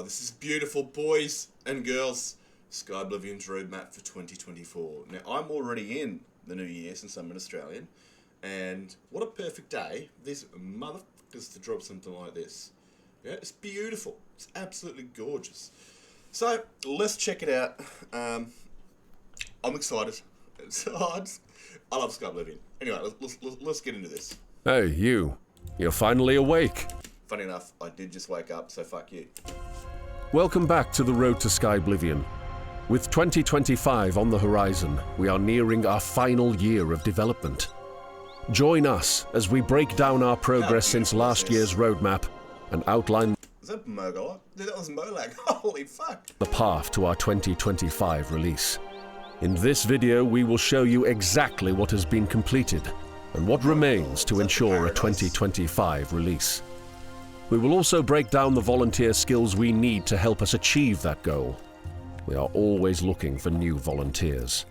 Oh, this is beautiful, boys and girls. Skyblyvion's roadmap for 2024. Now, I'm already in the new year since I'm an Australian, and what a perfect day, these motherfuckers, to drop something like this. Yeah, it's beautiful. It's absolutely gorgeous. So, let's check it out. I'm excited. I love Skyblivion. Anyway, let's get into this. Hey, you. You're finally awake. Funny enough, I did just wake up, so fuck you. Welcome back to the road to Skyblivion. With 2025 on the horizon, we are nearing our final year of development. Join us as we break down our progress since last year's roadmap and outline Is that Mogol? That was Molag. Holy fuck. The path to our 2025 release. In this video, we will show you exactly what has been completed and what remains to ensure a 2025 release. We will also break down the volunteer skills we need to help us achieve that goal. We are always looking for new volunteers.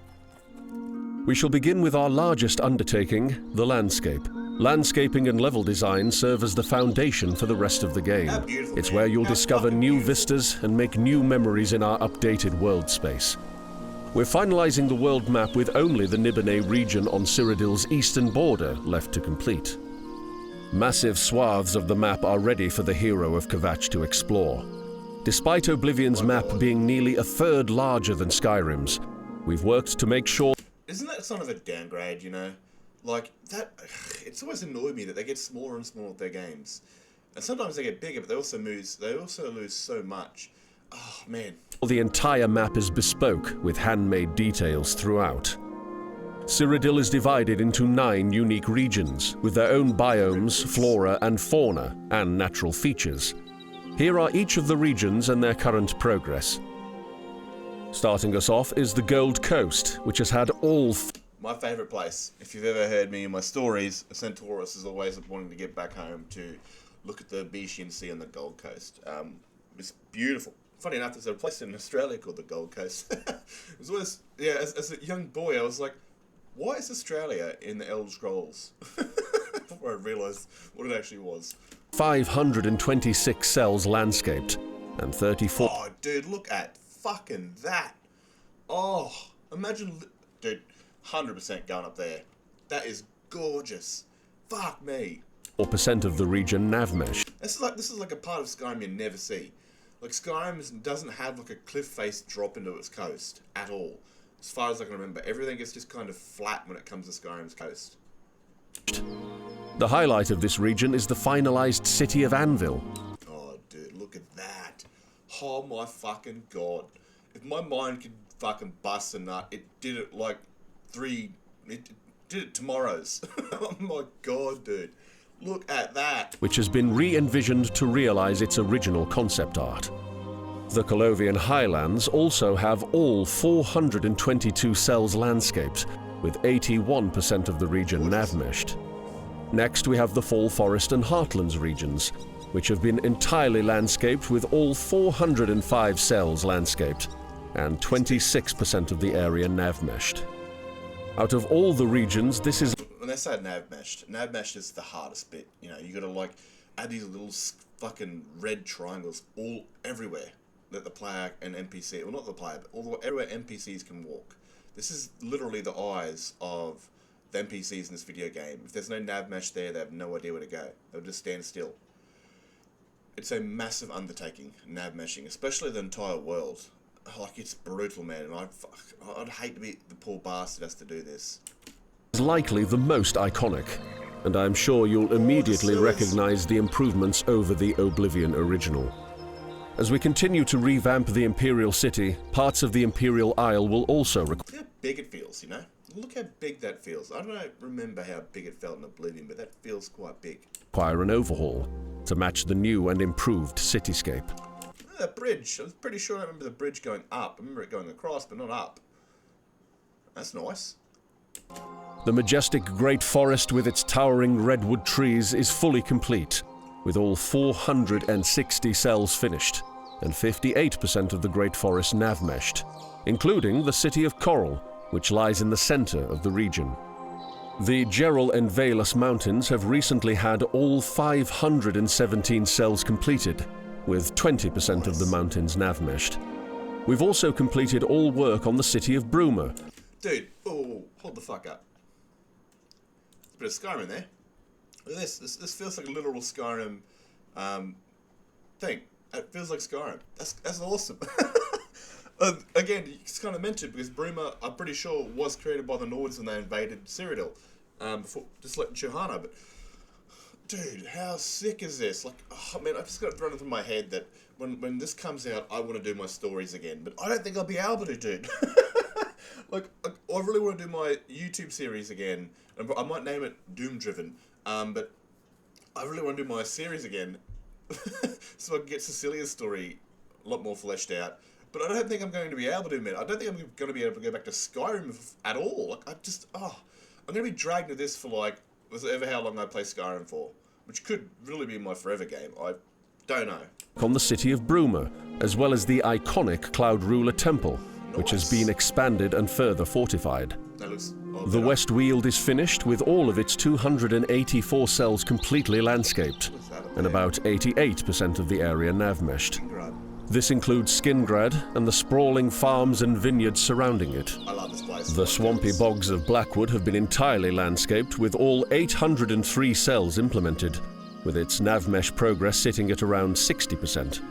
We shall begin with our largest undertaking, the landscape. Landscaping and level design serve as the foundation for the rest of the game. It's where you'll discover new vistas and make new memories in our updated world space. We're finalizing the world map with only the Nibene region on Cyrodiil's eastern border left to complete. Massive swaths of the map are ready for the hero of Kvatch to explore. Despite Oblivion's map being nearly a third larger than Skyrim's, we've worked to make sure... Isn't that sort of a downgrade, you know? Like, that... It's always annoyed me that they get smaller and smaller with their games. And sometimes they get bigger, but they also lose so much. Oh, man. The entire map is bespoke, with handmade details throughout. Cyrodiil is divided into 9 unique regions, with their own biomes, flora and fauna, and natural features. Here are each of the regions and their current progress. Starting us off is the Gold Coast, which has had all... My favourite place. If you've ever heard me in my stories, a Centaurus is always wanting to get back home to look at the Beachian Sea on the Gold Coast. It's beautiful. Funny enough, there's a place in Australia called the Gold Coast. It was always, yeah, as a young boy, I was like, why is Australia in the Elder Scrolls? Before I realised what it actually was. 526 cells landscaped, and 34... Oh, dude, look at fucking that. Oh, imagine... Dude, 100% going up there. That is gorgeous. Fuck me. 4% of the region nav-mesh. This is like a part of Skyrim you never see. Like, Skyrim doesn't have like a cliff face drop into its coast at all. As far as I can remember, everything is just kind of flat when it comes to Skyrim's coast. The highlight of this region is the finalized city of Anvil. Oh, dude, look at that. Oh my fucking god. If my mind could fucking bust a nut, it did it like it did it tomorrow's. Oh my god, dude. Look at that. Which has been re-envisioned to realize its original concept art. The Skyblivion Highlands also have all 422 cells landscaped, with 81% of the region nav-meshed. Next, we have the Fall Forest and Heartlands regions, which have been entirely landscaped with all 405 cells landscaped, and 26% of the area nav-meshed. Out of all the regions, this is... When they say nav-meshed is the hardest bit. You know, you gotta like add these little fucking red triangles all everywhere that the player and NPC, well not the player, but everywhere NPCs can walk. This is literally the eyes of the NPCs in this video game. If there's no nav mesh there, they have no idea where to go. They'll just stand still. It's a massive undertaking, nav meshing, especially the entire world. Like, it's brutal, man, and I'd hate to be the poor bastard has to do this. Is likely the most iconic, and I'm sure you'll immediately recognize the improvements over the Oblivion original. As we continue to revamp the Imperial City, parts of the Imperial Isle will also... Look how big it feels, you know? Look how big that feels. I don't remember how big it felt in Oblivion, but that feels quite big. ...require an overhaul to match the new and improved cityscape. Oh, that bridge. I was pretty sure I remember the bridge going up. I remember it going across, but not up. That's nice. The majestic Great Forest with its towering redwood trees is fully complete, with all 460 cells finished, and 58% of the Great Forest nav-meshed, including the city of Coral, which lies in the center of the region. The Gerald and Valus Mountains have recently had all 517 cells completed, with 20% of the mountains nav-meshed. We've also completed all work on the city of Bruma. Dude, oh, hold the fuck up. There's a bit of Skyrim in there. Look at this. This feels like a literal Skyrim thing. It feels like Skyrim. That's awesome. Again, it's kind of meant to, because Bruma, I'm pretty sure, was created by the Nords when they invaded Cyrodiil. Before, just like Johanna, but dude, how sick is this? Like, oh man, I've just got it thrown into my head that when this comes out, I want to do my stories again, but I don't think I'll be able to, dude. like, I really want to do my YouTube series again, and I might name it Doom Driven, but I really want to do my series again, so I can get Cecilia's story a lot more fleshed out. But I don't think I'm going to be able to, man. I don't think I'm going to be able to go back to Skyrim at all. Like, I'm going to be dragged to this for, like, ever how long I play Skyrim for, which could really be my forever game. I don't know. On the city of Bruma, as well as the iconic Cloud Ruler Temple, which has been expanded and further fortified. That looks the West Weald is finished with all of its 284 cells completely landscaped, and about 88% of the area nav-meshed. This includes Skingrad and the sprawling farms and vineyards surrounding it. I love this place. The swampy bogs of Blackwood have been entirely landscaped, with all 803 cells implemented, with its nav-mesh progress sitting at around 60%.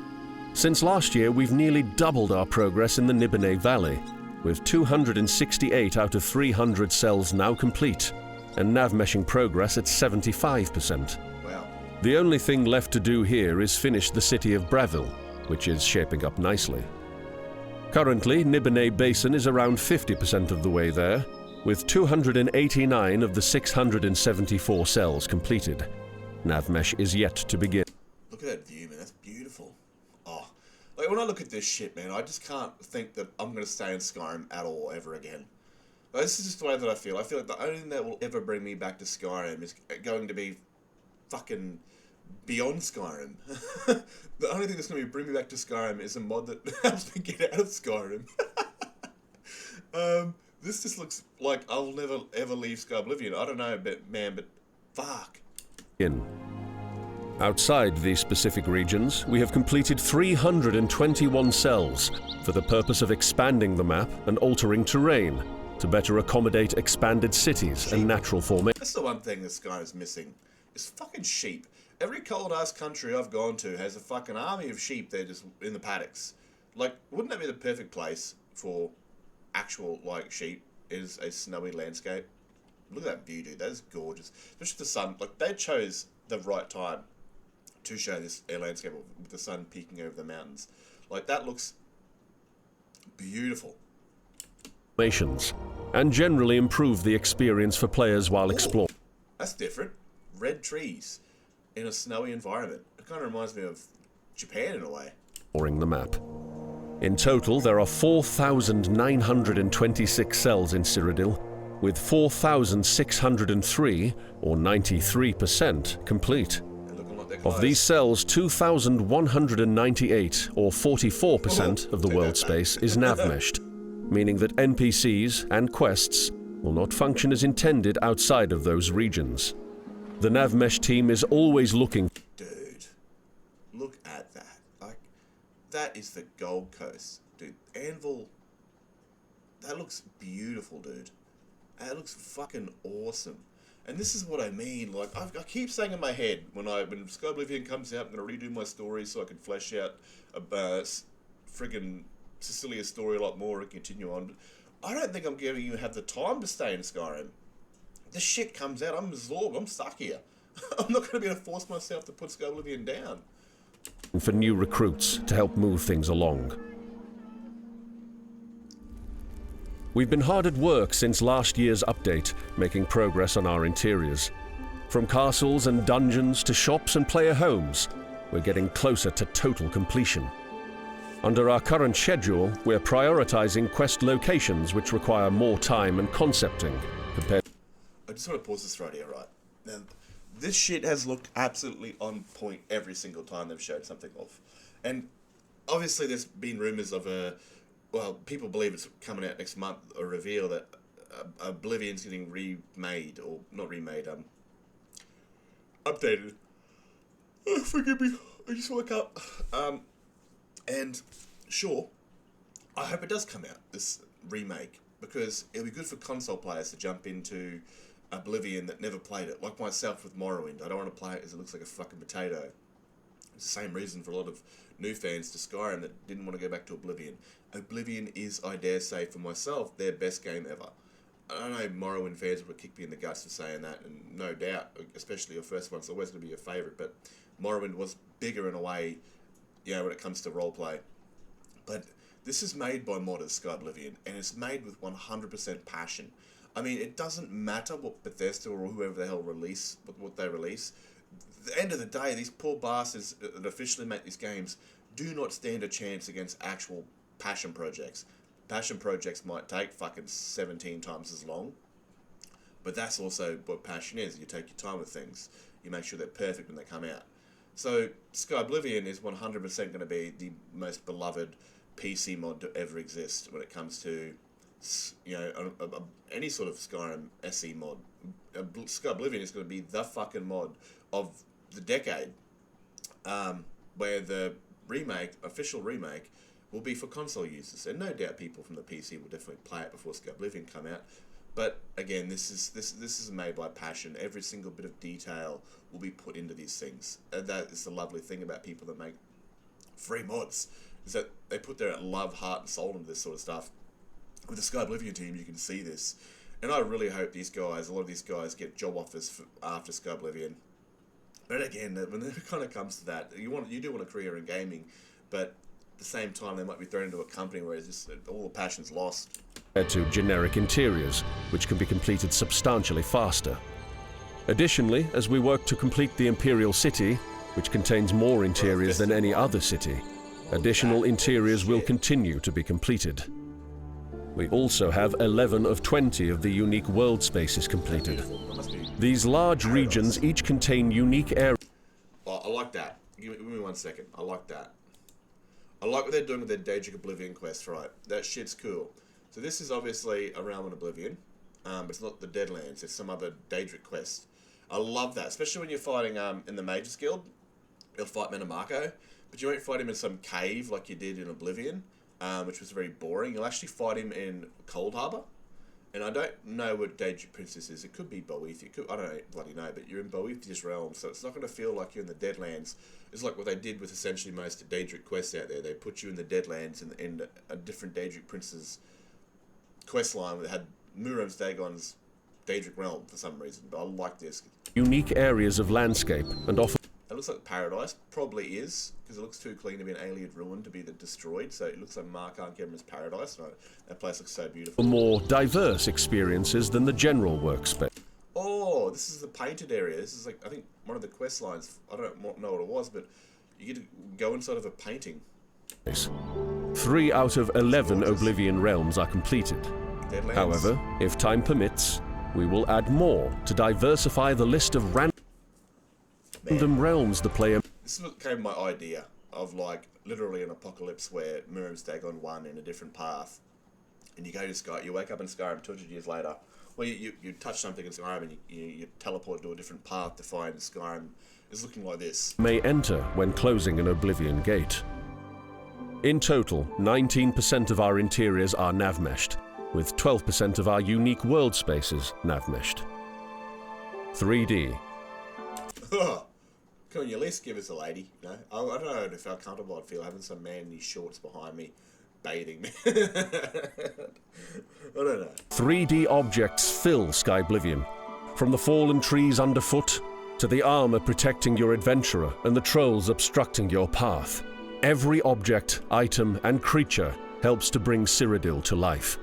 Since last year, we've nearly doubled our progress in the Nibene Valley, with 268 out of 300 cells now complete, and nav-meshing progress at 75%. Wow. The only thing left to do here is finish the city of Breville, which is shaping up nicely. Currently, Nibene Basin is around 50% of the way there, with 289 of the 674 cells completed. Navmesh is yet to begin. Look at that view, man. That's beautiful. Oh, like when I look at this shit, man, I just can't think that I'm going to stay in Skyrim at all ever again. Like, this is just the way that I feel. I feel like the only thing that will ever bring me back to Skyrim is going to be fucking beyond Skyrim. The only thing that's going to bring me back to Skyrim is a mod that helps me get out of Skyrim. This just looks like I'll never ever leave Skyblivion. I don't know, but fuck. Outside these specific regions, we have completed 321 cells for the purpose of expanding the map and altering terrain to better accommodate expanded cities and natural formations. That's the one thing this guy is missing, is fucking sheep. Every cold-ass country I've gone to has a fucking army of sheep there just in the paddocks. Like, wouldn't that be the perfect place for actual, like, sheep, is a snowy landscape? Look at that view, dude. That is gorgeous. Especially the sun. Like, they chose the right time to show this landscape with the sun peeking over the mountains. Like, that looks beautiful. And generally improve the experience for players while exploring. That's different. Red trees in a snowy environment. It kind of reminds me of Japan in a way. The map. In total, there are 4,926 cells in Cyrodiil, with 4,603, or 93%, complete. Of these cells, 2,198, or 44% of the world space, is nav-meshed, meaning that NPCs and quests will not function as intended outside of those regions. The nav-mesh team is always looking. Dude, look at that. Like, that is the Gold Coast. Dude, Anvil, that looks beautiful, dude. That looks fucking awesome. And this is what I mean. Like, I keep saying in my head, when Skyblivion comes out, I'm going to redo my story so I can flesh out a friggin' Cecilia's story a lot more and continue on. But I don't think I'm going to even have the time to stay in Skyrim. This shit comes out, I'm absorbed, I'm stuck here. I'm not going to be able to force myself to put Skyblivion down. For new recruits to help move things along. We've been hard at work since last year's update, making progress on our interiors. From castles and dungeons to shops and player homes, we're getting closer to total completion. Under our current schedule, we're prioritizing quest locations which require more time and concepting compared. I just want to pause this right here, right? Now, this shit has looked absolutely on point every single time they've showed something off. And obviously there's been rumours of people believe it's coming out next month, a reveal that Oblivion's getting remade, or not remade, updated. Oh, forgive me. I just woke up, and sure, I hope it does come out, this remake, because it'll be good for console players to jump into Oblivion that never played it. Like myself with Morrowind, I don't want to play it because it looks like a fucking potato. It's the same reason for a lot of new fans to Skyrim that didn't want to go back to Oblivion. Oblivion is, I dare say for myself, their best game ever. I know Morrowind fans would kick me in the guts for saying that, and no doubt, especially your first one's always going to be your favourite, but Morrowind was bigger in a way, you know, when it comes to roleplay. But this is made by modders, Skyblivion, and it's made with 100% passion. I mean, it doesn't matter what Bethesda or whoever the hell release, what they release. At the end of the day, these poor bastards that officially make these games do not stand a chance against actual passion projects. Passion projects might take fucking 17 times as long, but that's also what passion is. You take your time with things. You make sure they're perfect when they come out. So Skyblivion is 100% going to be the most beloved PC mod to ever exist when it comes to, you know, any sort of Skyrim SE mod. Skyblivion is going to be the fucking mod of the decade, where the remake, official remake, will be for console users, and no doubt people from the PC will definitely play it before Skyblivion come out. But again, this is made by passion. Every single bit of detail will be put into these things, and that is the lovely thing about people that make free mods, is that they put their love, heart, and soul into this sort of stuff. With the Skyblivion team, you can see this, and I really hope these guys, a lot of these guys, get job offers after Skyblivion. But again, when it kind of comes to that, you do want a career in gaming, but at the same time, they might be thrown into a company where it's just all the passion's lost. To generic interiors, which can be completed substantially faster. Additionally, as we work to complete the Imperial City, which contains more interiors than any other city, additional interiors will continue to be completed. We also have 11 of 20 of the unique world spaces completed. These large regions each contain unique areas. Oh, I like that. Give me 1 second. I like that. I like what they're doing with their Daedric Oblivion quest, right? That shit's cool. So this is obviously a realm in Oblivion, but it's not the Deadlands. It's some other Daedric quest. I love that, especially when you're fighting in the Mages Guild. You'll fight Menamarco, but you won't fight him in some cave like you did in Oblivion, which was very boring. You'll actually fight him in Cold Harbour. And I don't know what Daedric Princess is. It could be Boethius. I don't bloody know, but you're in Boethius realm, so it's not going to feel like you're in the Deadlands. It's like what they did with essentially most Daedric quests out there. They put you in the Deadlands in a different Daedric Princess quest line that had Miriam's Dagon's Daedric realm for some reason, but I like this. Unique areas of landscape and often... It looks like paradise. Probably is, because it looks too clean to be an alien ruin to be destroyed, so it looks like Mark Arngemmer's paradise. No, that place looks so beautiful. More diverse experiences than the general workspace. Oh, this is the painted area. This is like, I think, one of the quest lines. I don't know what it was, but you get to go inside of a painting. 3 out of 11 Oblivion realms are completed. Deadlands. However, if time permits, we will add more to diversify the list of random realms the player... This is what came my idea of, like, literally an apocalypse where Miriam's Dagon won in a different path. And you go to Sky, you wake up in Skyrim 200 years later. Well, you touch something in Skyrim and you teleport to a different path to find Skyrim is looking like this. May enter when closing an Oblivion gate. In total, 19% of our interiors are nav-meshed, with 12% of our unique world spaces nav-meshed. 3D. Can you at least give us a lady? You know? I don't know if how comfortable I'd feel having some man in his shorts behind me bathing me. I don't know. 3D objects fill Skyblivion, from the fallen trees underfoot to the armor protecting your adventurer and the trolls obstructing your path. Every object, item, and creature helps to bring Cyrodiil to life.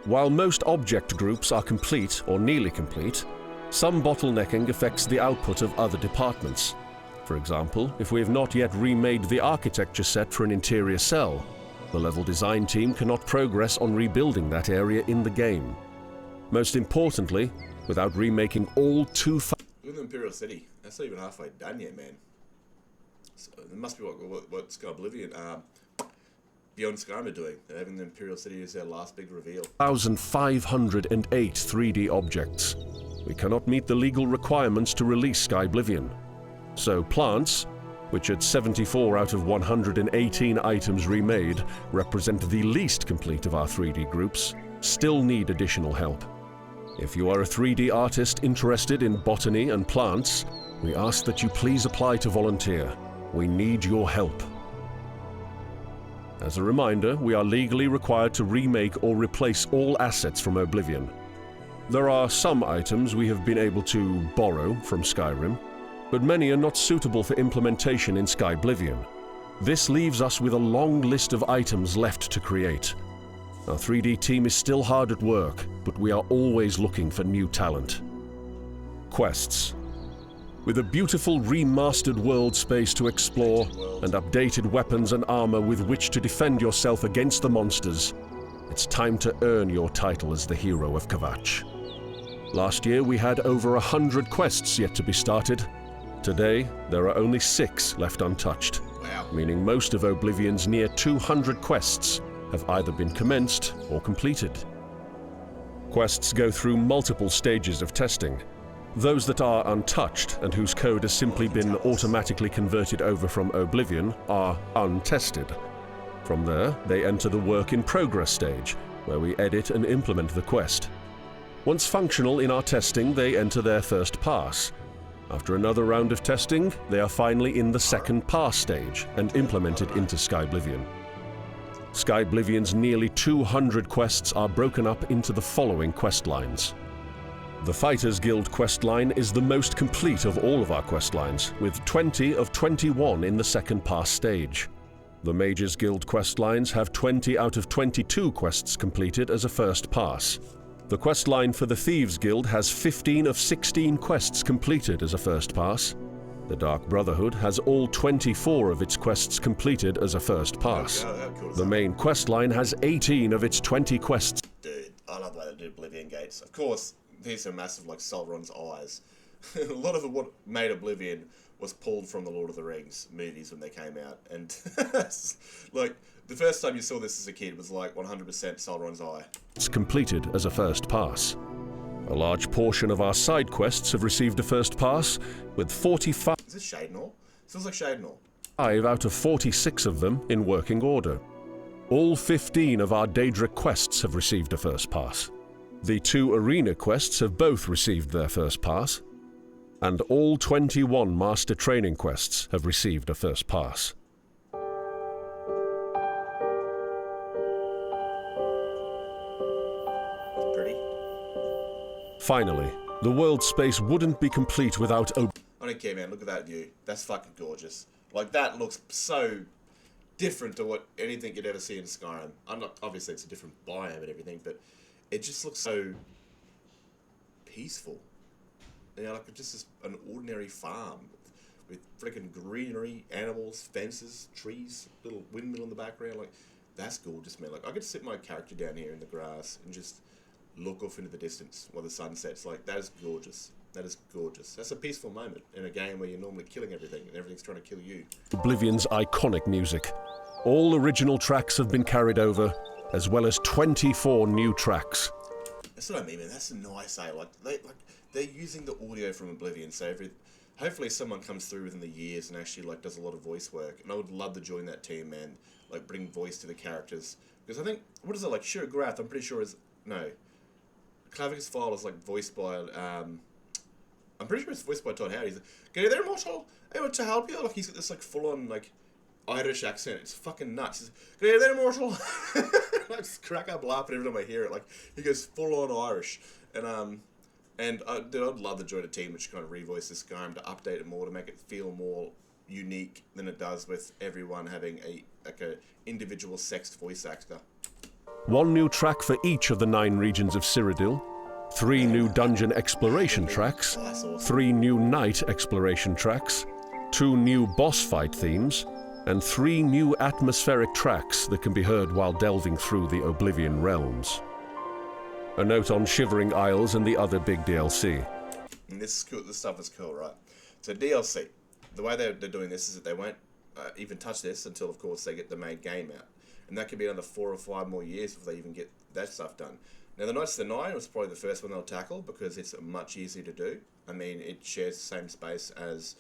While most object groups are complete or nearly complete, some bottlenecking affects the output of other departments. For example, if we have not yet remade the architecture set for an interior cell, the level design team cannot progress on rebuilding that area in the game. Most importantly, without remaking all Look at the Imperial City. That's not even halfway done yet, man. So it must be what Skyblivion, Beyond Skyrim are doing. They're having the Imperial City as their last big reveal. 1,508 3D objects. We cannot meet the legal requirements to release Skyblivion. So plants, which at 74 out of 118 items remade represent the least complete of our 3D groups, still need additional help. If you are a 3D artist interested in botany and plants, we ask that you please apply to volunteer. We need your help. As a reminder, we are legally required to remake or replace all assets from Oblivion. There are some items we have been able to borrow from Skyrim, but many are not suitable for implementation in Skyblivion. This leaves us with a long list of items left to create. Our 3D team is still hard at work, but we are always looking for new talent. Quests. With a beautiful remastered world space to explore and updated weapons and armor with which to defend yourself against the monsters, it's time to earn your title as the hero of Kvatch. Last year we had over 100 quests yet to be started. Today, there are only 6 left untouched, meaning most of Oblivion's near 200 quests have either been commenced or completed. Quests go through multiple stages of testing. Those that are untouched and whose code has simply been automatically converted over from Oblivion are untested. From there, they enter the work in progress stage, where we edit and implement the quest. Once functional in our testing, they enter their first pass. After another round of testing, they are finally in the second pass stage and implemented into Skyblivion. Skyblivion's nearly 200 quests are broken up into the following quest lines. The Fighters Guild questline is the most complete of all of our questlines, with 20 of 21 in the second pass stage. The Mages Guild questlines have 20 out of 22 quests completed as a first pass. The questline for the Thieves Guild has 15 of 16 quests completed as a first pass. The Dark Brotherhood has all 24 of its quests completed as a first pass. The main questline has 18 of its 20 quests. Dude, I love the way they do Oblivion Gates. Of course, these are massive like Sauron's eyes. A lot of what made Oblivion was pulled from the Lord of the Rings movies when they came out. And like, the first time you saw this as a kid was like 100% Sauron's eye. It's completed as a first pass. A large portion of our side quests have received a first pass, with 45... Is this Shadenor? Feels like Shadenor. 5 out of 46 of them in working order. All 15 of our Daedric quests have received a first pass. The 2 arena quests have both received their first pass, and all 21 master training quests have received a first pass. Pretty. Finally, the world space wouldn't be complete without I don't care, man. Look at that view. That's fucking gorgeous. Like, that looks so different to what anything you'd ever see in Skyrim. Obviously, it's a different biome and everything, but it just looks so peaceful. You know, like just an ordinary farm with freaking greenery, animals, fences, trees, little windmill in the background. Like, that's gorgeous, man. Like, I could sit my character down here in the grass and just look off into the distance while the sun sets. Like, that is gorgeous. That is gorgeous. That's a peaceful moment in a game where you're normally killing everything and everything's trying to kill you. Oblivion's iconic music. All original tracks have been carried over, as well as 24 new tracks. That's what I mean, man. That's nice, eh? They're using the audio from Oblivion, so hopefully someone comes through within the years and actually like does a lot of voice work. And I would love to join that team, man. Like, bring voice to the characters. Because I think, what is it, like, Shira Grath, I'm pretty sure is, no. Clavicus File is like voiced by, I'm pretty sure it's voiced by Todd Howard. He's like, "Get there, Marshall. I want to help you." Like, he's got this like full-on like Irish accent. It's fucking nuts. He's like, "Get there, Marshall." I just crack up laughing every time I hear it. Like, he goes full-on Irish. And dude, I'd love to join a team which kind of revoice this game to update it more, to make it feel more unique than it does with everyone having a individual sexed voice actor. 1 new track for each of the 9 regions of Cyrodiil, 3 new dungeon exploration tracks, 3 new night exploration tracks, 2 new boss fight themes, and 3 new atmospheric tracks that can be heard while delving through the Oblivion realms. A note on Shivering Isles and the other big DLC. And this is cool. This stuff is cool, right? So DLC, the way they're doing this is that they won't even touch this until, of course, they get the main game out. And that could be another 4 or 5 more years before they even get that stuff done. Now, the Knights of the Nine was probably the first one they'll tackle because it's much easier to do. I mean, it shares the same space as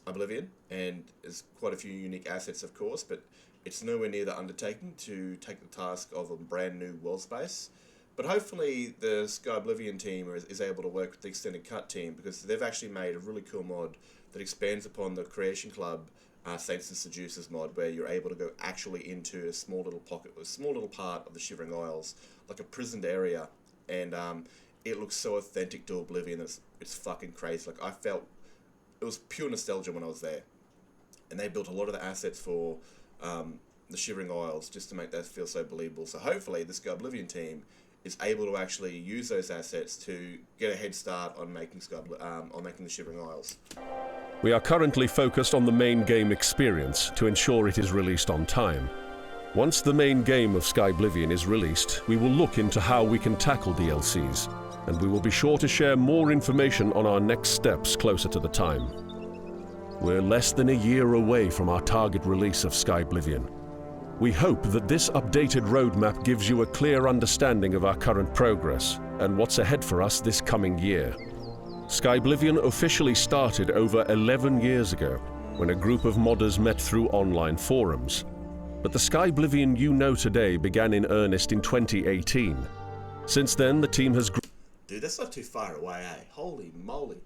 Oblivion, and there's quite a few unique assets, of course, but it's nowhere near the undertaking to take the task of a brand new world space. But hopefully the Skyblivion team is able to work with the Extended Cut team, because they've actually made a really cool mod that expands upon the Creation Club Saints and Seducers mod, where you're able to go actually into a small little pocket, a small little part of the Shivering Isles, like a prisoned area, and it looks so authentic to Oblivion that it's fucking crazy. Like, I felt it was pure nostalgia when I was there, and they built a lot of the assets for the Shivering Isles just to make that feel so believable. So hopefully the Skyblivion team is able to actually use those assets to get a head start on making the Shivering Isles. We are currently focused on the main game experience to ensure it is released on time. Once the main game of Skyblivion is released, we will look into how we can tackle DLCs, and we will be sure to share more information on our next steps closer to the time. We're less than a year away from our target release of Skyblivion. We hope that this updated roadmap gives you a clear understanding of our current progress and what's ahead for us this coming year. Skyblivion officially started over 11 years ago, when a group of modders met through online forums. But the Skyblivion you know today began in earnest in 2018. Since then, the team has Dude, that's not too far away, eh? Holy moly.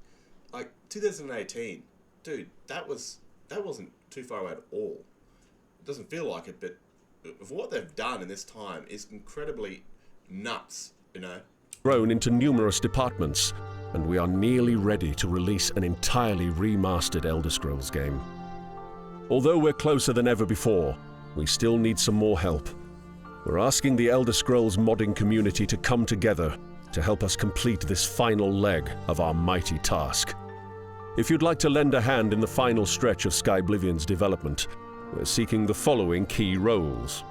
Like, 2018. Dude, that wasn't too far away at all. It doesn't feel like it, but what they've done in this time is incredibly nuts, you know? grown into numerous departments, and we are nearly ready to release an entirely remastered Elder Scrolls game. Although we're closer than ever before, we still need some more help. We're asking the Elder Scrolls modding community to come together to help us complete this final leg of our mighty task. If you'd like to lend a hand in the final stretch of Skyblivion's development, we're seeking the following key roles.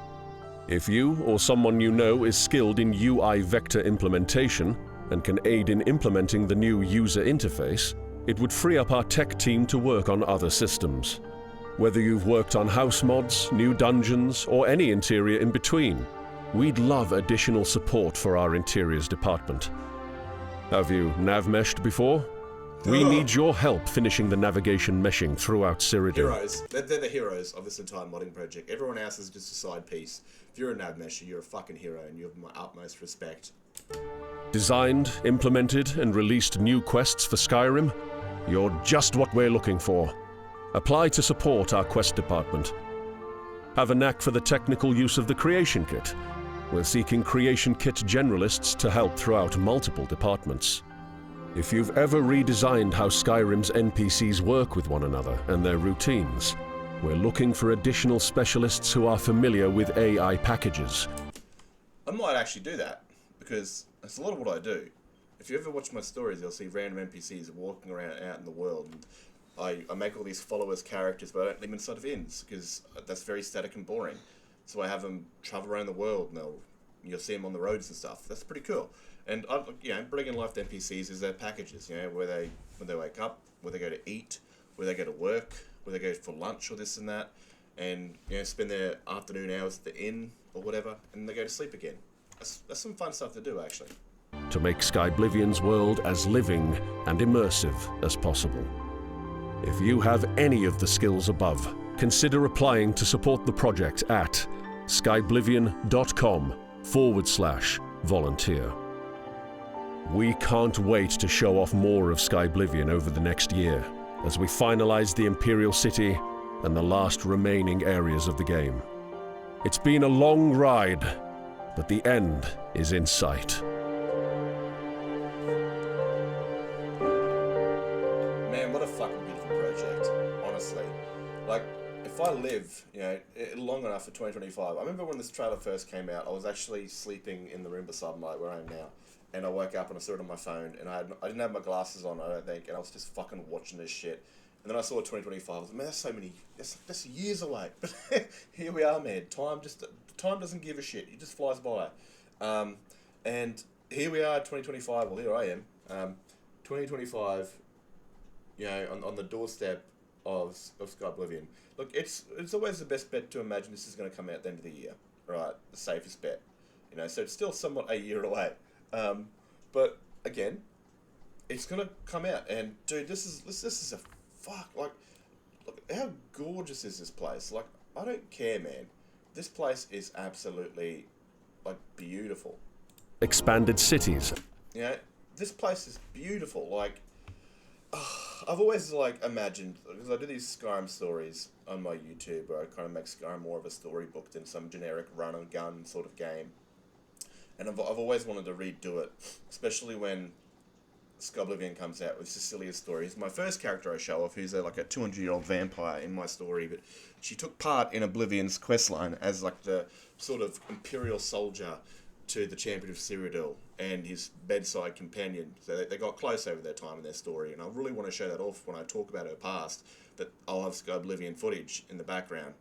If you or someone you know is skilled in UI vector implementation and can aid in implementing the new user interface, it would free up our tech team to work on other systems. Whether you've worked on house mods, new dungeons, or any interior in between, we'd love additional support for our interiors department. Have you nav-meshed before? We need your help finishing the navigation meshing throughout Cyrodiil. Heroes. They're the heroes of this entire modding project. Everyone else is just a side piece. If you're a nav mesher, you're a fucking hero and you have my utmost respect. Designed, implemented, and released new quests for Skyrim? You're just what we're looking for. Apply to support our quest department. Have a knack for the technical use of the Creation Kit? We're seeking Creation Kit generalists to help throughout multiple departments. If you've ever redesigned how Skyrim's NPCs work with one another and their routines, we're looking for additional specialists who are familiar with AI packages. I might actually do that, because that's a lot of what I do. If you ever watch my stories, you'll see random NPCs walking around out in the world, and I make all these followers characters, but I don't leave them inside of inns, because that's very static and boring. So I have them travel around the world, and you'll see them on the roads and stuff. That's pretty cool. And bringing life to NPCs is their packages, when they wake up, where they go to eat, where they go to work, where they go for lunch or this and that, and spend their afternoon hours at the inn or whatever, and they go to sleep again. That's some fun stuff to do, actually. To make Skyblivion's world as living and immersive as possible. If you have any of the skills above, consider applying to support the project at skyblivion.com/volunteer. We can't wait to show off more of Skyblivion over the next year, as we finalize the Imperial City and the last remaining areas of the game. It's been a long ride, but the end is in sight. Man, what a fucking beautiful project, honestly. Like, if I live, long enough for 2025, I remember when this trailer first came out, I was actually sleeping in the room beside where I am now. And I woke up and I saw it on my phone, and I didn't have my glasses on, I don't think, and I was just fucking watching this shit. And then I saw 2025, I was like, man, that's years away. But here we are, man. Time doesn't give a shit. It just flies by. And here we are, 2025. Well, here I am, 2025. On the doorstep of Skyblivion. Look, it's always the best bet to imagine this is going to come out at the end of the year, right? The safest bet. So it's still somewhat a year away. But again, it's gonna come out, and dude, this is a fuck. Like, look, how gorgeous is this place? Like, I don't care, man. This place is absolutely, like, beautiful. Expanded cities. You know, this place is beautiful. Like, I've always, like, imagined, because I do these Skyrim stories on my YouTube, where I kind of make Skyrim more of a storybook than some generic run-and-gun sort of game. And I've always wanted to redo it, especially when Skyblivion comes out with Cecilia's story. It's my first character I show off, who's like a 200-year-old vampire in my story, but she took part in Oblivion's questline as like the sort of imperial soldier to the champion of Cyrodiil and his bedside companion. So they got close over their time in their story, and I really want to show that off when I talk about her past, that I'll have Skyblivion footage in the background.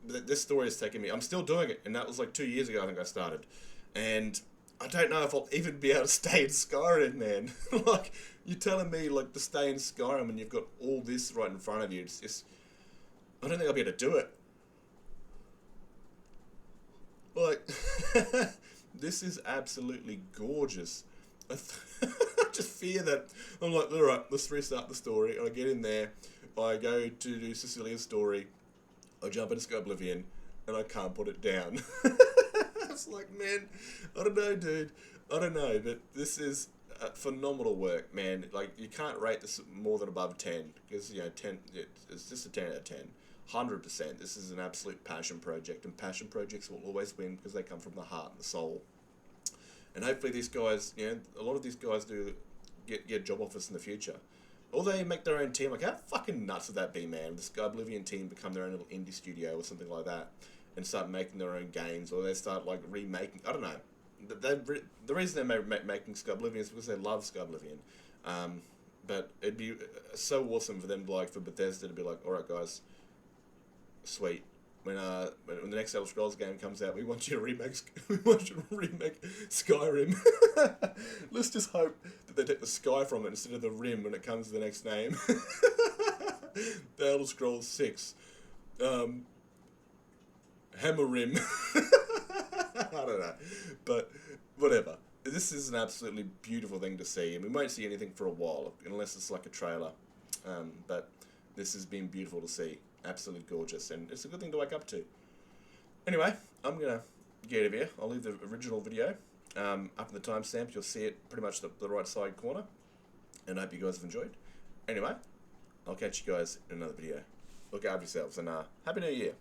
This story has taken me... I'm still doing it, and that was like 2 years ago I think I started. And I don't know if I'll even be able to stay in Skyrim, man. Like, you're telling me, like, to stay in Skyrim and you've got all this right in front of you. It's just... I don't think I'll be able to do it. Like, this is absolutely gorgeous. I just fear that... I'm like, alright, let's restart the story. And I get in there, I go to do Cecilia's story, I jump into Skyblivion, and I can't put it down. It's like, man, I don't know, dude. I don't know, but this is phenomenal work, man. Like, you can't rate this more than above 10, because, you know, 10, it's just a 10 out of 10. 100%. This is an absolute passion project, and passion projects will always win because they come from the heart and the soul. And hopefully these guys, you know, a lot of these guys do get job offers in the future. Or they make their own team. Like, how fucking nuts would that be, man? The Skyblivion team become their own little indie studio or something like that, and start making their own games, or they start, like, remaking... I don't know. The reason they're making Skyblivion is because they love Skyblivion. But it'd be so awesome for them, like, for Bethesda to be like, alright, guys, sweet. When the next Elder Scrolls game comes out, we want you to remake Skyrim. Let's just hope that they take the sky from it instead of the rim when it comes to the next name. The Elder Scrolls 6. Hammer Rim. I don't know. But whatever. This is an absolutely beautiful thing to see, and we won't see anything for a while, unless it's like a trailer. But this has been beautiful to see. Absolutely gorgeous, and it's a good thing to wake up to. Anyway, I'm going to get out of here. I'll leave the original video up in the timestamps. You'll see it pretty much the right side corner, and I hope you guys have enjoyed. Anyway, I'll catch you guys in another video. Look out for yourselves, and Happy New Year.